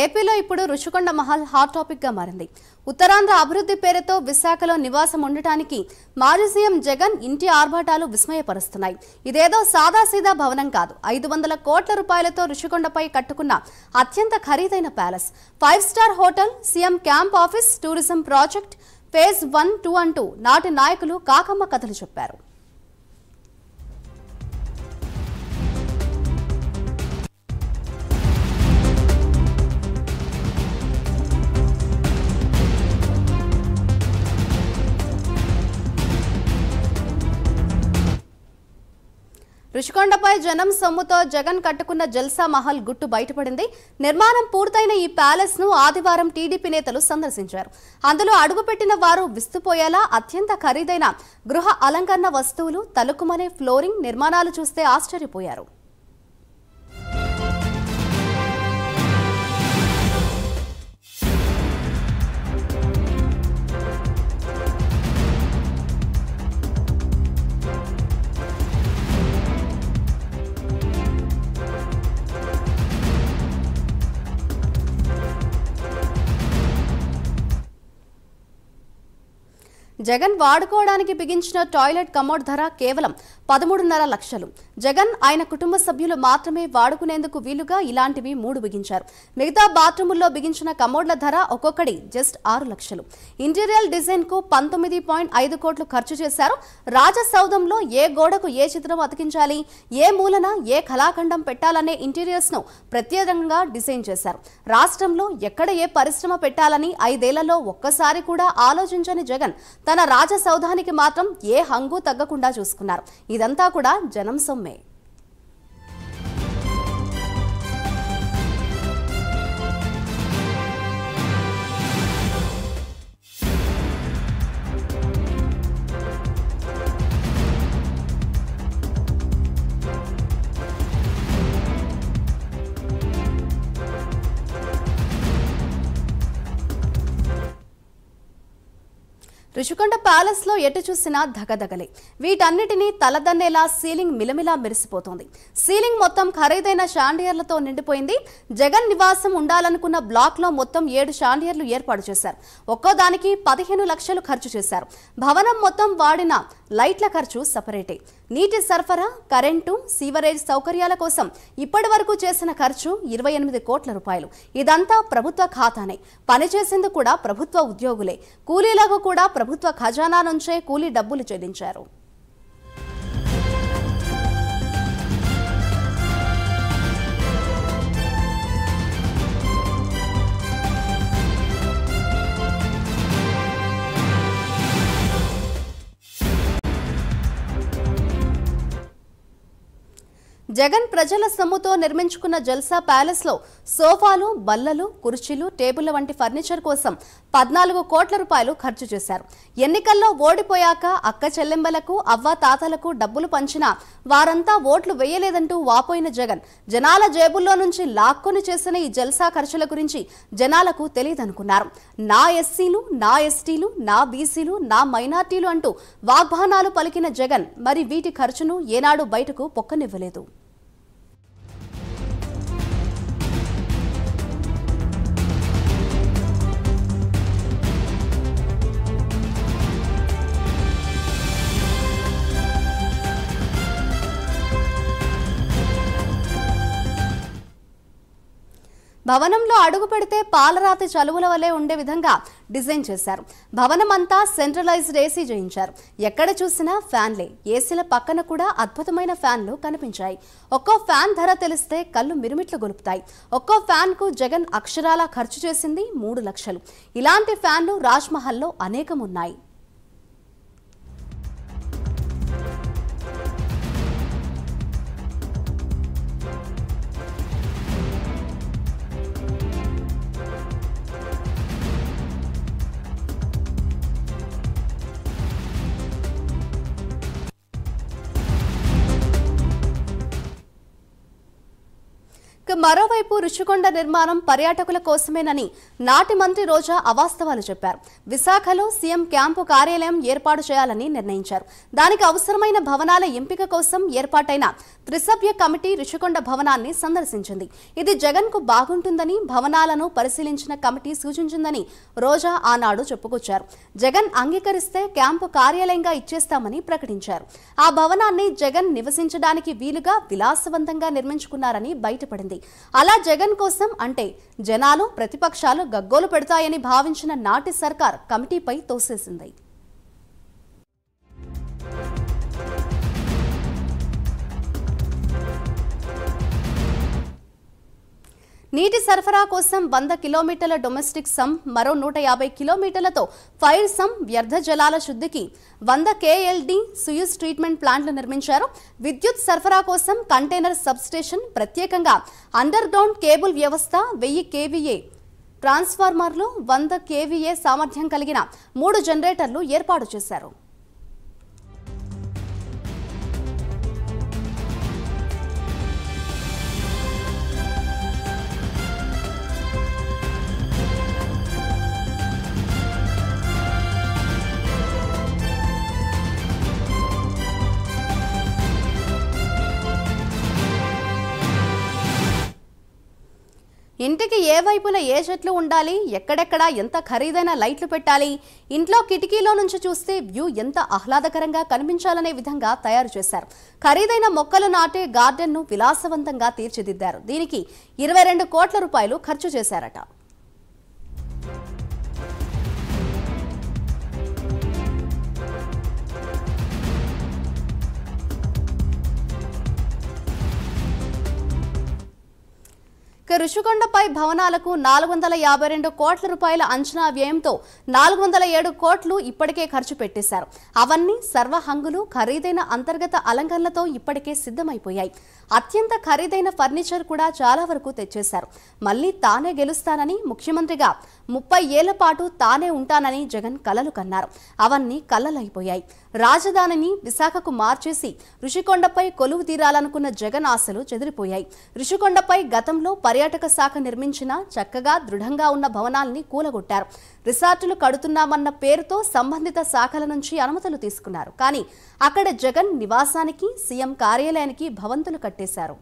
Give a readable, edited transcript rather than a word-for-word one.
ఏపీలో ఇప్పుడు Rushikonda Mahal hot topic గా మారింది. ఉత్తరాంధ్ర అభివృద్ధి పేరుతో విశాఖలో నివాసం ఉండటానికి మాజీ సీఎం జగన్ ఇంటి ఆర్భాటాలు విస్మయపరుస్తున్నాయి. ఇదేదో సాదాసీదా భవనం కాదు. 500 కోట్ల రూపాయలతో రుషికొండపై కట్టుకున్న అత్యంత ఖరీదైన palace, 5 star hotel, CM camp office, tourism project, phase 1, 2 అంటూ నాటి నాయకులు కాకమ్మ కథలు చెప్పారు. రుషికొండపై జనం సొమ్ముతో జగన్ కట్టుకున్న జల్సా మహల్ గుట్టు బయటపడింది. నిర్మాణం పూర్తయిన ఈ ప్యాలెస్ ను ఆదివారం టీడీపీ నేతలు సందర్శించారు. అందులో అడుగుపెట్టిన వారు విస్తుపోయేలా అత్యంత ఖరీదైన గృహ అలంకరణ వస్తువులు, తలుకుమనే ఫ్లోరింగ్ నిర్మాణాలు చూస్తే ఆశ్చర్యపోయారు. జగన్ వాడుకోవడానికి బిగించిన టాయిలెట్ కమోడ్ ధర కేవలం 13.5 లక్షలు. జగన్ ఆయన కుటుంబ సభ్యులు మాత్రమే వాడుకునేందుకు వీలుగా ఇలాంటివి 3 బిగించారు. మిగతా బాత్రూముల్లో బిగించిన కమోడ్ల ధర ఒక్కొక్కటి జస్ట్ 6 లక్షలు. ఇంటీరియర్ డిజైన్ కు 19.5 కోట్లు ఖర్చు చేశారు. రాజసౌధంలో ఏ గోడకు ఏ చిత్రం అతికించాలి, ఏ మూలన ఏ కళాఖండం పెట్టాలనే ఇంటీరియర్స్ ను ప్రత్యేకంగా డిజైన్ చేశారు. రాష్ట్రంలో ఎక్కడ ఏ పరిశ్రమ పెట్టాలని 5 ఏళ్లలో ఒక్కసారి కూడా ఆలోచించని జగన్ తన రాజసౌధానికి మాత్రం ఏ హంగు తగ్గకుండా చూసుకున్నారు. ఇదంతా కూడా జనం సొమ్మే. రుషికొండ ప్యాలెస్ లో ఎటు చూసినా ధగధగలే. వీటన్నిటినీ తలదన్నేలా సీలింగ్ మిలమిలా మెరిసిపోతోంది. సీలింగ్ మొత్తం ఖరీదైన షాండియర్లతో నిండిపోయింది. జగన్ నివాసం ఉండాలనుకున్న బ్లాక్ లో మొత్తం 7 షాండియర్లు ఏర్పాటు చేశారు. ఒక్కో దానికి 15 లక్షలు ఖర్చు చేశారు. భవనం మొత్తం వాడిన లైట్ల ఖర్చు సపరేటే. నీటి సరఫరా, కరెంటు, సీవరేజ్ సౌకర్యాల కోసం ఇప్పటి వరకు చేసిన ఖర్చు 28 కోట్ల రూపాయలు. ఇదంతా ప్రభుత్వ ఖాతానే. పనిచేసేందుకు కూడా ప్రభుత్వ ఉద్యోగులే. కూలీలకు కూడా ప్రభుత్వ ఖజానా నుంచే కూలీ డబ్బులు చెల్లించారు. జగన్ ప్రజల సొమ్ముతో నిర్మించుకున్న జల్సా ప్యాలెస్ లో సోఫాలు, బల్లలు, కుర్చీలు, టేబుళ్ల వంటి ఫర్నిచర్ కోసం 14 కోట్ల రూపాయలు ఖర్చు చేశారు. ఎన్నికల్లో ఓడిపోయాక అక్క చెల్లెంబలకు, అవ్వ తాతలకు డబ్బులు పంచినా వారంతా ఓట్లు వేయలేదంటూ వాపోయిన జగన్ జనాల జేబుల్లో నుంచి లాక్కొని చేసిన ఈ జల్సా ఖర్చుల గురించి జనాలకు తెలియదనుకున్నారు. నా ఎస్సీలు, నా ఎస్టీలు, నా బీసీలు, నా మైనార్టీలు అంటూ వాగ్బానాలు పలికిన జగన్ మరి వీటి ఖర్చును ఏనాడు బయటకు పొక్కనివ్వలేదు. భవనంలో అడుగు పెడితే పాలరాతి చలువల వలె ఉండే విధంగా డిజైన్ చేశారు. భవనం అంతా సెంట్రలైజ్డ్ ఏసీ చేయించారు. ఎక్కడ చూసినా ఫ్యాన్లే. ఏసీల పక్కన కూడా అద్భుతమైన ఫ్యాన్లు కనిపించాయి. ఒక్కో ఫ్యాన్ ధర తెలిస్తే కళ్ళు మిరుమిట్లు గొలుపుతాయి. ఒక్కో ఫ్యాన్ కు జగన్ అక్షరాల ఖర్చు చేసింది 3 లక్షలు. ఇలాంటి ఫ్యాన్లు రాజ్మహల్లో అనేకం ఉన్నాయి. మరోవైపు రుషికొండ నిర్మాణం పర్యాటకుల కోసమేనని నాటి మంత్రి రోజా అవాస్తవాలు చెప్పారు. విశాఖలో సీఎం క్యాంపు కార్యాలయం ఏర్పాటు చేయాలని నిర్ణయించారు. దానికి అవసరమైన భవనాల ఎంపిక కోసం ఏర్పాటైన త్రిసభ్య కమిటీ రుషికొండ భవనాన్ని సందర్శించింది. ఇది జగన్ కు బాగుంటుందని భవనాలను పరిశీలించిన కమిటీ సూచించిందని రోజా ఆనాడు చెప్పుకొచ్చారు. జగన్ అంగీకరిస్తే క్యాంపు కార్యాలయంగా ఇచ్చేస్తామని ప్రకటించారు. ఆ భవనాన్ని జగన్ నివసించడానికి వీలుగా విలాసవంతంగా నిర్మించుకున్నారని బయటపడింది. అలా జగన్ కోసం అంటే జనాలు ప్రతిపక్షాలు గగ్గోలు పెడతాయని భావించిన నాటి సర్కార్ కమిటీపై తోసేసింది. నీటి సరఫరా కోసం 100 కిలోమీటర్ల డొమెస్టిక్ సమ్, మరో 150 కిలోమీటర్లతో ఫైర్ సమ్, వ్యర్థ జలాల శుద్ధికి 100 KLD సుయూజ్ ట్రీట్మెంట్ ప్లాంట్లు నిర్మించారు. విద్యుత్ సరఫరా కోసం కంటైనర్ సబ్స్టేషన్, ప్రత్యేకంగా అండర్ గ్రౌండ్ కేబుల్ వ్యవస్థ, 1000 KVA ట్రాన్స్ఫార్మర్లు, 100 KVA సామర్థ్యం కలిగిన 3 జనరేటర్లు ఏర్పాటు చేశారు. ఇంటికి ఏ వైపున ఏ చెట్లు ఉండాలి, ఎక్కడెక్కడ ఎంత ఖరీదైన లైట్లు పెట్టాలి, ఇంట్లో కిటికీలో నుంచి చూస్తే వ్యూ ఎంత ఆహ్లాదకరంగా కనిపించాలనే విధంగా తయారు చేశారు. ఖరీదైన మొక్కలు నాటే గార్డెన్ను విలాసవంతంగా తీర్చిదిద్దారు. దీనికి 22 కోట్ల రూపాయలు ఖర్చు చేశారట. రుషికొండపై భవనాలకు 452 కోట్ల రూపాయల అంచనా వ్యయంతో 407 కోట్లు ఇప్పటికే ఖర్చు పెట్టేశారు. అవన్నీ సర్వహంగులు, ఖరీదైన అంతర్గత అలంకరణలతో ఇప్పటికే సిద్ధమైపోయాయి. అత్యంత ఖరీదైన ఫర్నిచర్ కూడా చాలా వరకు తెచ్చేశారు. మళ్లీ తానే గెలుస్తానని, ముఖ్యమంత్రిగా 30 ఏళ్ల పాటు తానే ఉంటానని జగన్ కలలు కన్నారు. అవన్నీ కలలైపోయాయి. రాజధానిని విశాఖకు మార్చేసి రుషికొండపై కొలువు తీరాలనుకున్న జగన్ ఆశలు చెదిరిపోయాయి. రుషికొండపై గతంలో పర్యాటక శాఖ నిర్మించిన చక్కగా దృఢంగా ఉన్న భవనాల్ని కూలగొట్టారు. రిసార్టులు కడుతున్నామన్న పేరుతో సంబంధిత శాఖల నుంచి అనుమతులు తీసుకున్నారు. కానీ అక్కడ జగన్ నివాసానికి, సీఎం కార్యాలయానికి భవంతులు కట్టేశారు.